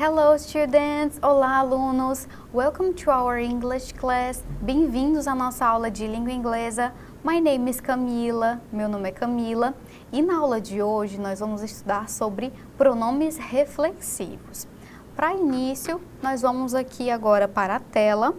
Hello students! Olá alunos! Welcome to our English class. Bem-vindos à nossa aula de língua inglesa. My name is Camila, meu nome é Camila e na aula de hoje nós vamos estudar sobre pronomes reflexivos. Para início, nós vamos aqui agora para a tela.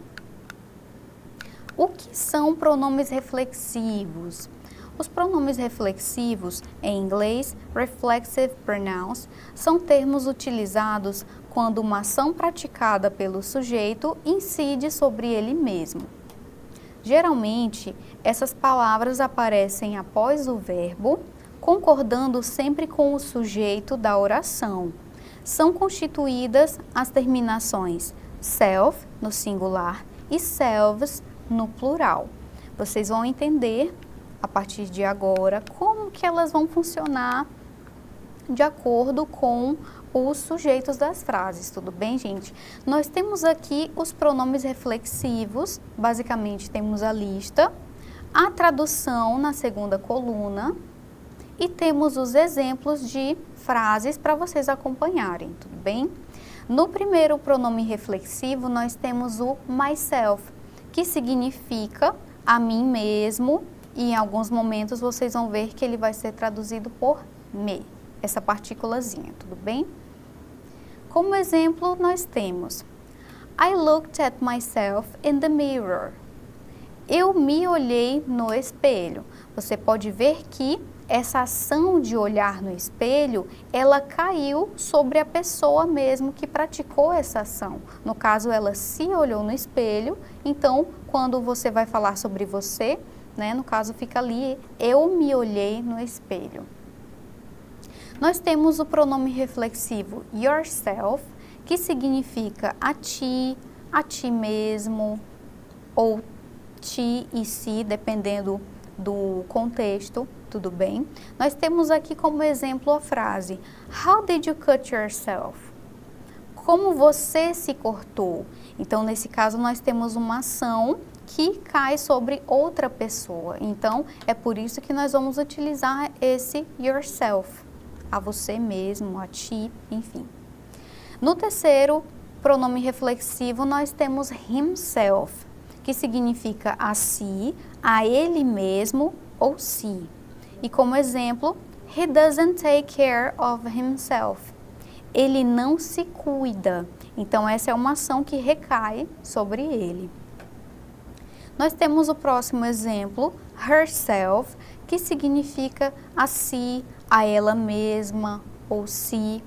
O que são pronomes reflexivos? Os pronomes reflexivos, em inglês, reflexive pronouns, são termos utilizados quando uma ação praticada pelo sujeito incide sobre ele mesmo. Geralmente, essas palavras aparecem após o verbo, concordando sempre com o sujeito da oração. São constituídas as terminações self, no singular, e selves, no plural. Vocês vão entender a partir de agora como que elas vão funcionar de acordo com os sujeitos das frases, tudo bem, gente? Nós temos aqui os pronomes reflexivos, basicamente temos a lista, a tradução na segunda coluna e temos os exemplos de frases para vocês acompanharem, tudo bem? No primeiro pronome reflexivo, nós temos o myself, que significa a mim mesmo, e em alguns momentos vocês vão ver que ele vai ser traduzido por me, essa partículazinha, tudo bem? Como exemplo, nós temos I looked at myself in the mirror. Eu me olhei no espelho. Você pode ver que essa ação de olhar no espelho, ela caiu sobre a pessoa mesmo que praticou essa ação. No caso, ela se olhou no espelho, então, quando você vai falar sobre você, né, no caso fica ali, eu me olhei no espelho. Nós temos o pronome reflexivo yourself, que significa a ti mesmo, ou ti e si, dependendo do contexto, tudo bem? Nós temos aqui como exemplo a frase How did you cut yourself? Como você se cortou? Então, nesse caso, nós temos uma ação que cai sobre outra pessoa. Então, é por isso que nós vamos utilizar esse yourself, a você mesmo, a ti, enfim. No terceiro pronome reflexivo, nós temos himself, que significa a si, a ele mesmo ou si. E como exemplo, he doesn't take care of himself. Ele não se cuida. Então, essa é uma ação que recai sobre ele. Nós temos o próximo exemplo, herself, que significa a si, a ela mesma ou si.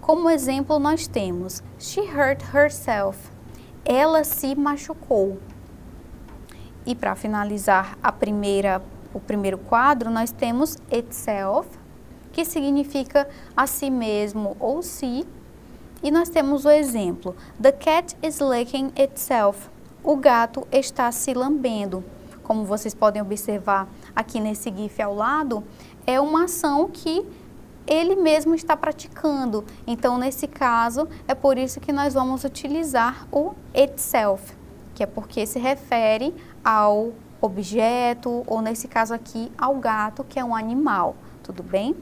Como exemplo, nós temos she hurt herself. Ela se machucou. E para finalizar o primeiro quadro, nós temos itself, que significa a si mesmo ou si. E nós temos o exemplo, the cat is licking itself. O gato está se lambendo. Como vocês podem observar aqui nesse GIF ao lado, é uma ação que ele mesmo está praticando. Então, nesse caso, é por isso que nós vamos utilizar o itself, que é porque se refere ao objeto, ou nesse caso aqui, ao gato, que é um animal. Tudo bem?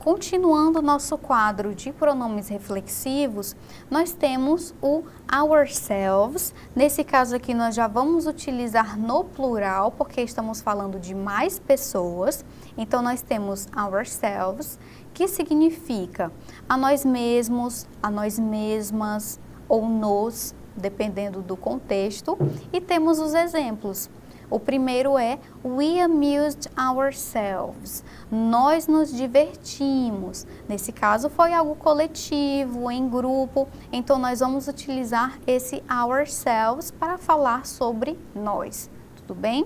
Continuando o nosso quadro de pronomes reflexivos, nós temos o ourselves. Nesse caso aqui, nós já vamos utilizar no plural, porque estamos falando de mais pessoas. Então, nós temos ourselves, que significa a nós mesmos, a nós mesmas, ou nos, dependendo do contexto. E temos os exemplos. O primeiro é we amused ourselves. Nós nos divertimos. Nesse caso foi algo coletivo, em grupo. Então nós vamos utilizar esse ourselves para falar sobre nós. Tudo bem?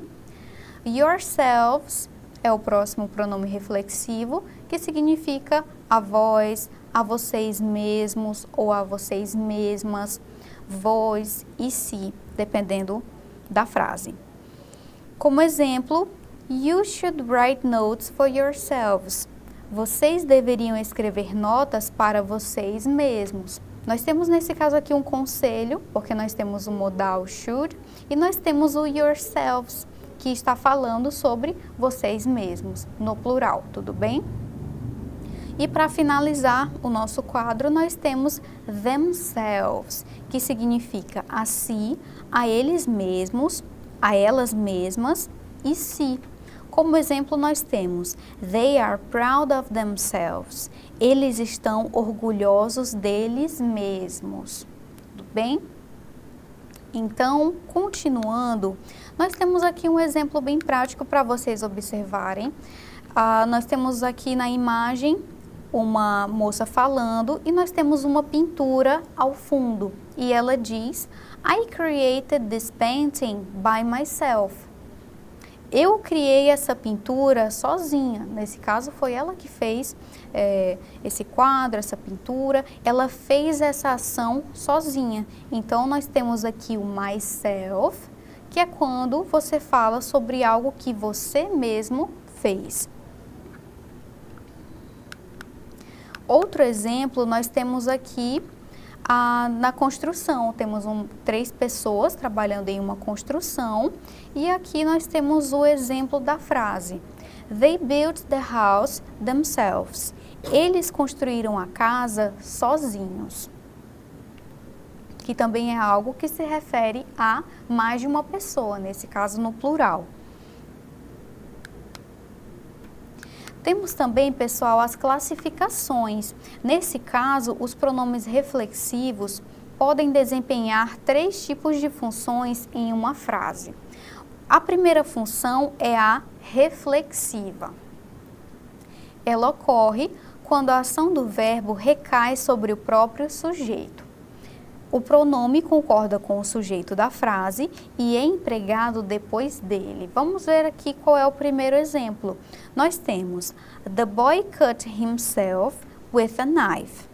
Yourselves é o próximo pronome reflexivo, que significa a vós, a vocês mesmos ou a vocês mesmas, vós e si, dependendo da frase. Como exemplo, you should write notes for yourselves. Vocês deveriam escrever notas para vocês mesmos. Nós temos nesse caso aqui um conselho, porque nós temos o modal should e nós temos o yourselves, que está falando sobre vocês mesmos, no plural, tudo bem? E para finalizar o nosso quadro, nós temos themselves, que significa a si, a eles mesmos, a elas mesmas e si. Como exemplo, nós temos they are proud of themselves. Eles estão orgulhosos deles mesmos. Tudo bem? Então, continuando, nós temos aqui um exemplo bem prático para vocês observarem. Nós temos aqui na imagem uma moça falando e nós temos uma pintura ao fundo. E ela diz, I created this painting by myself. Eu criei essa pintura sozinha. Nesse caso, foi ela que fez esse quadro, essa pintura. Ela fez essa ação sozinha. Então, nós temos aqui o myself, que é quando você fala sobre algo que você mesmo fez. Outro exemplo, nós temos aqui na construção. Temos 3 pessoas trabalhando em uma construção e aqui nós temos o exemplo da frase. They built the house themselves. Eles construíram a casa sozinhos. Que também é algo que se refere a mais de uma pessoa, nesse caso no plural. Temos também, pessoal, as classificações. Nesse caso, os pronomes reflexivos podem desempenhar 3 tipos de funções em uma frase. A primeira função é a reflexiva. Ela ocorre quando a ação do verbo recai sobre o próprio sujeito. O pronome concorda com o sujeito da frase e é empregado depois dele. Vamos ver aqui qual é o primeiro exemplo. Nós temos, the boy cut himself with a knife.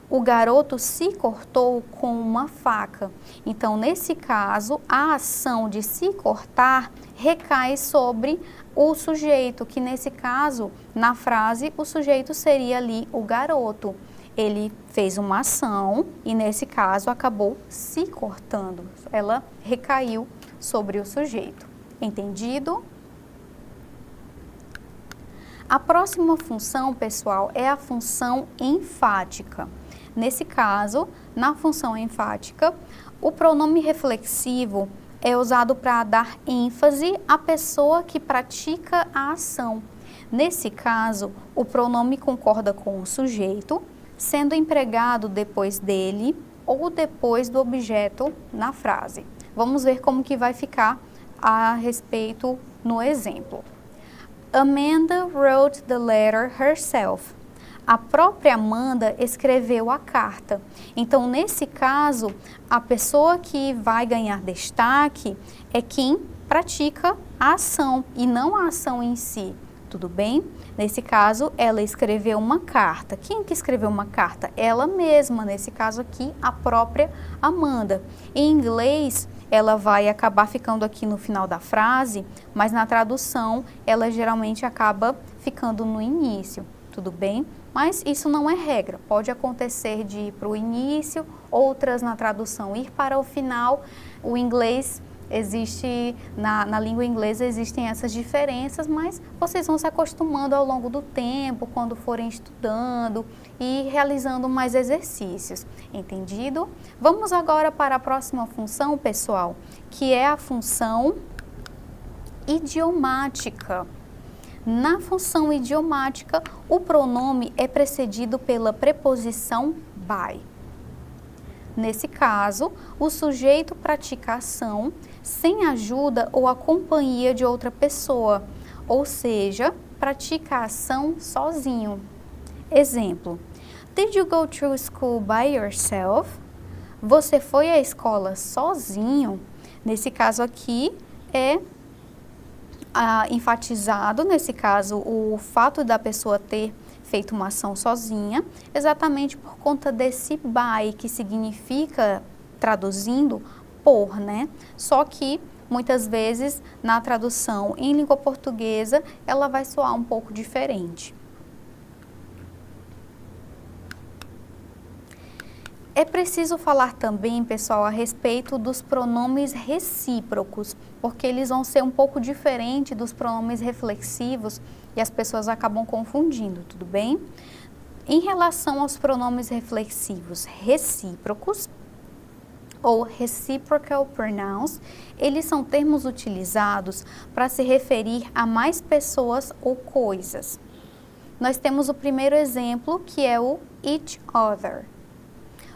O garoto se cortou com uma faca. Então, nesse caso, a ação de se cortar recai sobre o sujeito, que nesse caso, na frase, o sujeito seria ali o garoto. Ele fez uma ação e, nesse caso, acabou se cortando. Ela recaiu sobre o sujeito. Entendido? A próxima função, pessoal, é a função enfática. Nesse caso, na função enfática, o pronome reflexivo é usado para dar ênfase à pessoa que pratica a ação. Nesse caso, o pronome concorda com o sujeito, sendo empregado depois dele ou depois do objeto na frase. Vamos ver como que vai ficar a respeito no exemplo. Amanda wrote the letter herself. A própria Amanda escreveu a carta. Então, nesse caso, a pessoa que vai ganhar destaque é quem pratica a ação e não a ação em si. Tudo bem? Nesse caso, ela escreveu uma carta. Quem que escreveu uma carta? Ela mesma, nesse caso aqui, a própria Amanda. Em inglês, ela vai acabar ficando aqui no final da frase, mas na tradução, ela geralmente acaba ficando no início. Tudo bem? Mas isso não é regra. Pode acontecer de ir para o início, outras na tradução ir para o final. O inglês existe, na língua inglesa existem essas diferenças, mas vocês vão se acostumando ao longo do tempo, quando forem estudando e realizando mais exercícios. Entendido? Vamos agora para a próxima função, pessoal, que é a função idiomática. Na função idiomática, o pronome é precedido pela preposição by. Nesse caso, o sujeito pratica a ação sem ajuda ou a companhia de outra pessoa, ou seja, pratica a ação sozinho. Exemplo: Did you go to school by yourself? Você foi à escola sozinho? Nesse caso aqui é enfatizado, nesse caso, o fato da pessoa ter feito uma ação sozinha, exatamente por conta desse by, que significa, traduzindo, por, né? Só que, muitas vezes, na tradução em língua portuguesa, ela vai soar um pouco diferente. É preciso falar também, pessoal, a respeito dos pronomes recíprocos, porque eles vão ser um pouco diferentes dos pronomes reflexivos e as pessoas acabam confundindo, tudo bem? Em relação aos pronomes reflexivos recíprocos, ou reciprocal pronouns, eles são termos utilizados para se referir a mais pessoas ou coisas. Nós temos o primeiro exemplo, que é o each other.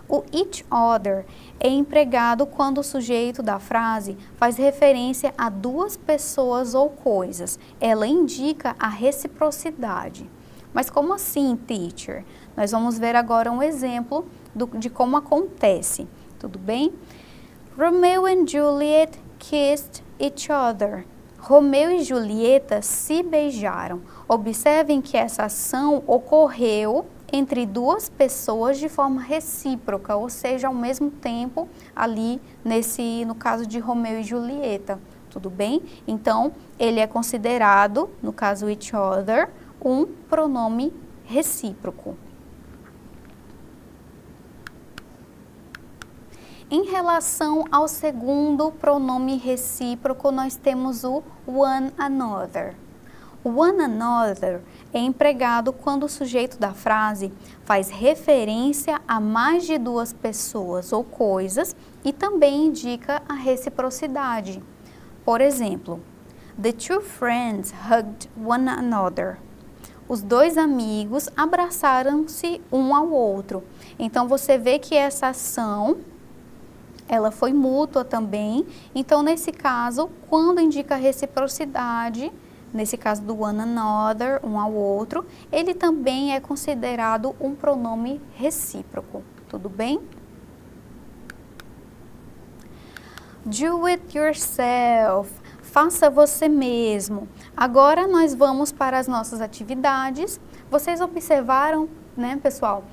O each other é empregado quando o sujeito da frase faz referência a duas pessoas ou coisas. Ela indica a reciprocidade. Mas como assim, teacher? Nós vamos ver agora um exemplo de como acontece. Tudo bem? Romeo and Juliet kissed each other. Romeu e Julieta se beijaram. Observem que essa ação ocorreu entre duas pessoas de forma recíproca, ou seja, ao mesmo tempo ali no caso de Romeu e Julieta. Tudo bem? Então, ele é considerado, no caso each other, um pronome recíproco. Em relação ao segundo pronome recíproco, nós temos o one another. O one another é empregado quando o sujeito da frase faz referência a mais de duas pessoas ou coisas e também indica a reciprocidade. Por exemplo, the two friends hugged one another. Os dois amigos abraçaram-se um ao outro. Então, você vê que essa ação ela foi mútua também. Então, nesse caso, quando indica reciprocidade, nesse caso do one another, um ao outro, ele também é considerado um pronome recíproco. Tudo bem? Do it yourself. Faça você mesmo. Agora nós vamos para as nossas atividades. Vocês observaram, né, pessoal,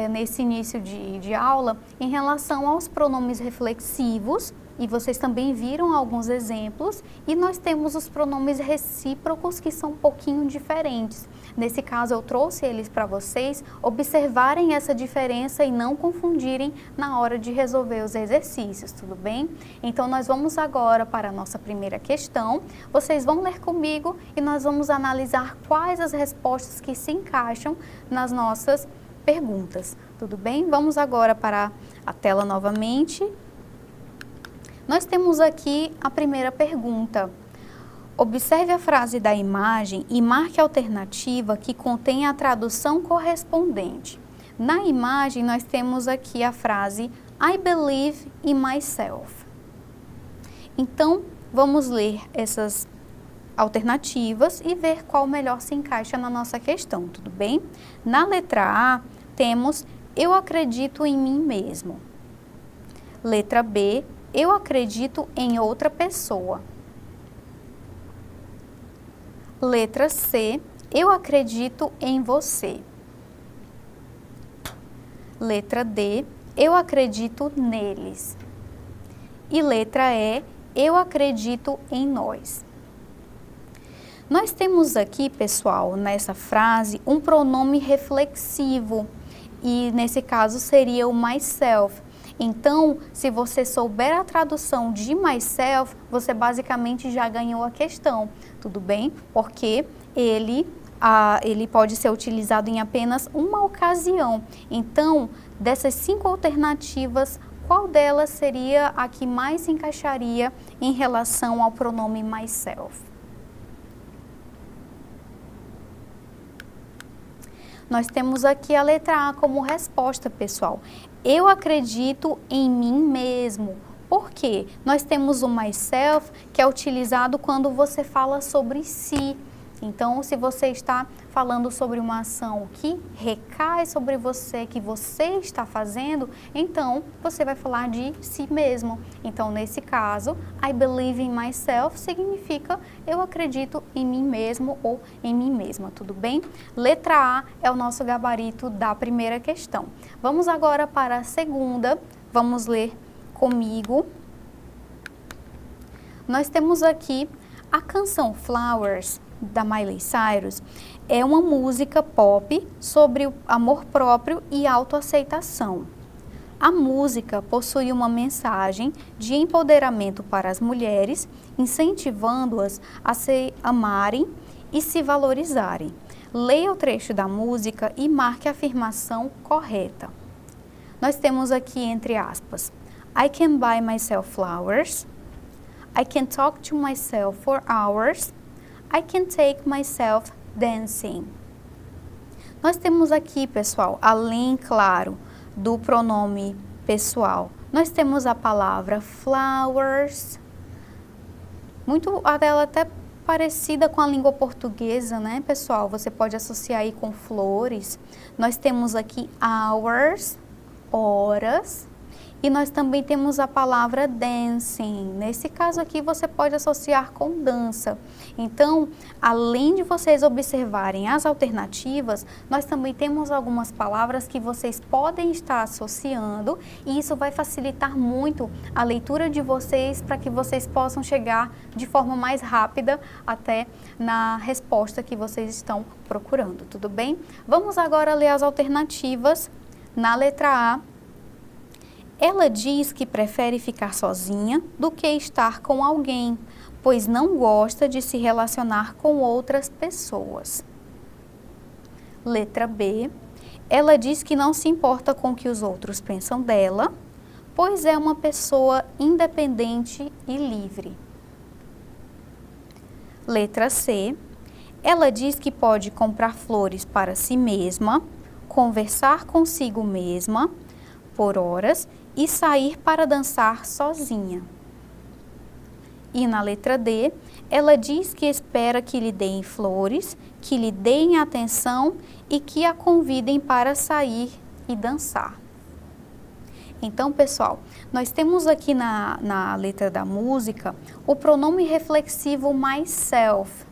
nesse início de aula, em relação aos pronomes reflexivos, e vocês também viram alguns exemplos, e nós temos os pronomes recíprocos que são um pouquinho diferentes. Nesse caso, eu trouxe eles para vocês observarem essa diferença e não confundirem na hora de resolver os exercícios, tudo bem? Então, nós vamos agora para a nossa primeira questão. Vocês vão ler comigo e nós vamos analisar quais as respostas que se encaixam nas nossas perguntas, tudo bem? Vamos agora para a tela novamente. Nós temos aqui a primeira pergunta. Observe a frase da imagem e marque a alternativa que contém a tradução correspondente. Na imagem, nós temos aqui a frase I believe in myself. Então, vamos ler essas alternativas e ver qual melhor se encaixa na nossa questão, tudo bem? Na letra A, temos eu acredito em mim mesmo. Letra B, eu acredito em outra pessoa. Letra C, eu acredito em você. Letra D, eu acredito neles. E letra E, eu acredito em nós. Nós temos aqui, pessoal, nessa frase, um pronome reflexivo, e nesse caso seria o myself. Então, se você souber a tradução de myself, você basicamente já ganhou a questão, tudo bem? Porque ele pode ser utilizado em apenas uma ocasião. Então, dessas 5 alternativas, qual delas seria a que mais se encaixaria em relação ao pronome myself? Nós temos aqui a letra A como resposta, pessoal. Eu acredito em mim mesmo. Por quê? Nós temos o myself, que é utilizado quando você fala sobre si. Então, se você está falando sobre uma ação que recai sobre você, que você está fazendo, então você vai falar de si mesmo. Então, nesse caso, I believe in myself significa eu acredito em mim mesmo ou em mim mesma, tudo bem? Letra A é o nosso gabarito da primeira questão. Vamos agora para a segunda, vamos ler comigo. Nós temos aqui a canção Flowers, da Miley Cyrus, é uma música pop sobre o amor próprio e autoaceitação. A música possui uma mensagem de empoderamento para as mulheres, incentivando-as a se amarem e se valorizarem. Leia o trecho da música e marque a afirmação correta. Nós temos aqui entre aspas, I can buy myself flowers, I can talk to myself for hours, I can take myself dancing. Nós temos aqui, pessoal, além, claro, do pronome pessoal, nós temos a palavra flowers, muito ela até parecida com a língua portuguesa, né, pessoal? Você pode associar aí com flores. Nós temos aqui hours, horas, e nós também temos a palavra dancing. Nesse caso aqui você pode associar com dança. Então, além de vocês observarem as alternativas, nós também temos algumas palavras que vocês podem estar associando e isso vai facilitar muito a leitura de vocês para que vocês possam chegar de forma mais rápida até na resposta que vocês estão procurando, tudo bem? Vamos agora ler as alternativas. Na letra A, ela diz que prefere ficar sozinha do que estar com alguém, pois não gosta de se relacionar com outras pessoas. Letra B, ela diz que não se importa com o que os outros pensam dela, pois é uma pessoa independente e livre. Letra C, ela diz que pode comprar flores para si mesma, conversar consigo mesma por horas e sair para dançar sozinha. E na letra D, ela diz que espera que lhe deem flores, que lhe deem atenção e que a convidem para sair e dançar. Então, pessoal, nós temos aqui na letra da música o pronome reflexivo myself.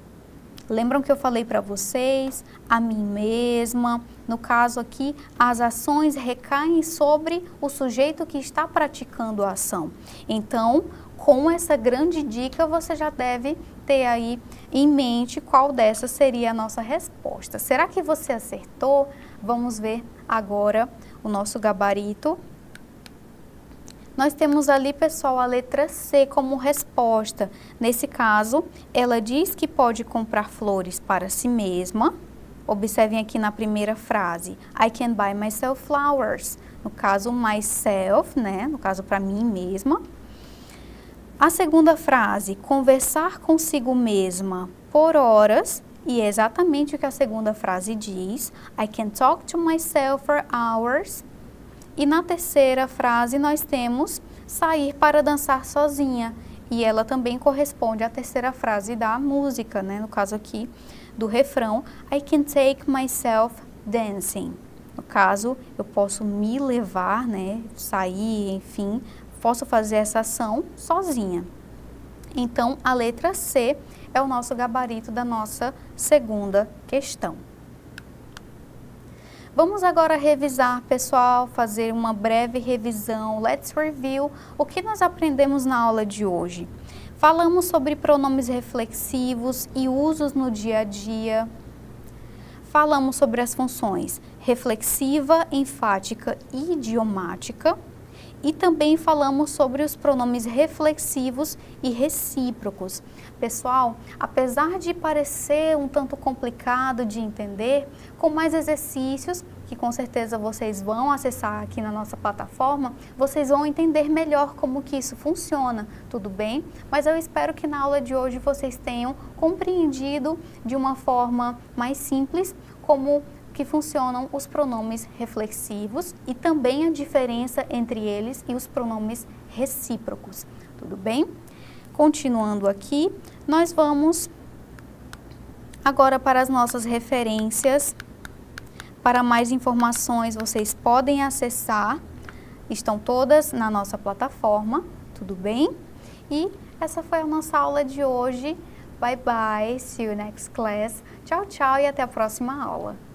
Lembram que eu falei para vocês, a mim mesma? No caso aqui, as ações recaem sobre o sujeito que está praticando a ação. Então, com essa grande dica, você já deve ter aí em mente qual dessas seria a nossa resposta. Será que você acertou? Vamos ver agora o nosso gabarito. Nós temos ali, pessoal, a letra C como resposta. Nesse caso, ela diz que pode comprar flores para si mesma. Observem aqui na primeira frase, I can buy myself flowers. No caso, myself, né? No caso, para mim mesma. A segunda frase, conversar consigo mesma por horas. E é exatamente o que a segunda frase diz, I can talk to myself for hours. E na terceira frase nós temos sair para dançar sozinha. E ela também corresponde à terceira frase da música, né? No caso aqui do refrão, I can take myself dancing. No caso, eu posso me levar, né? Sair, enfim, posso fazer essa ação sozinha. Então, a letra C é o nosso gabarito da nossa segunda questão. Vamos agora revisar, pessoal, fazer uma breve revisão. Let's review o que nós aprendemos na aula de hoje. Falamos sobre pronomes reflexivos e usos no dia a dia. Falamos sobre as funções reflexiva, enfática e idiomática. E também falamos sobre os pronomes reflexivos e recíprocos. Pessoal, apesar de parecer um tanto complicado de entender, com mais exercícios, que com certeza vocês vão acessar aqui na nossa plataforma, vocês vão entender melhor como que isso funciona, tudo bem? Mas eu espero que na aula de hoje vocês tenham compreendido de uma forma mais simples como que funcionam os pronomes reflexivos e também a diferença entre eles e os pronomes recíprocos, tudo bem? Continuando aqui, nós vamos agora para as nossas referências. Para mais informações, vocês podem acessar, estão todas na nossa plataforma, tudo bem? E essa foi a nossa aula de hoje. Bye bye, see you next class. Tchau, tchau e até a próxima aula.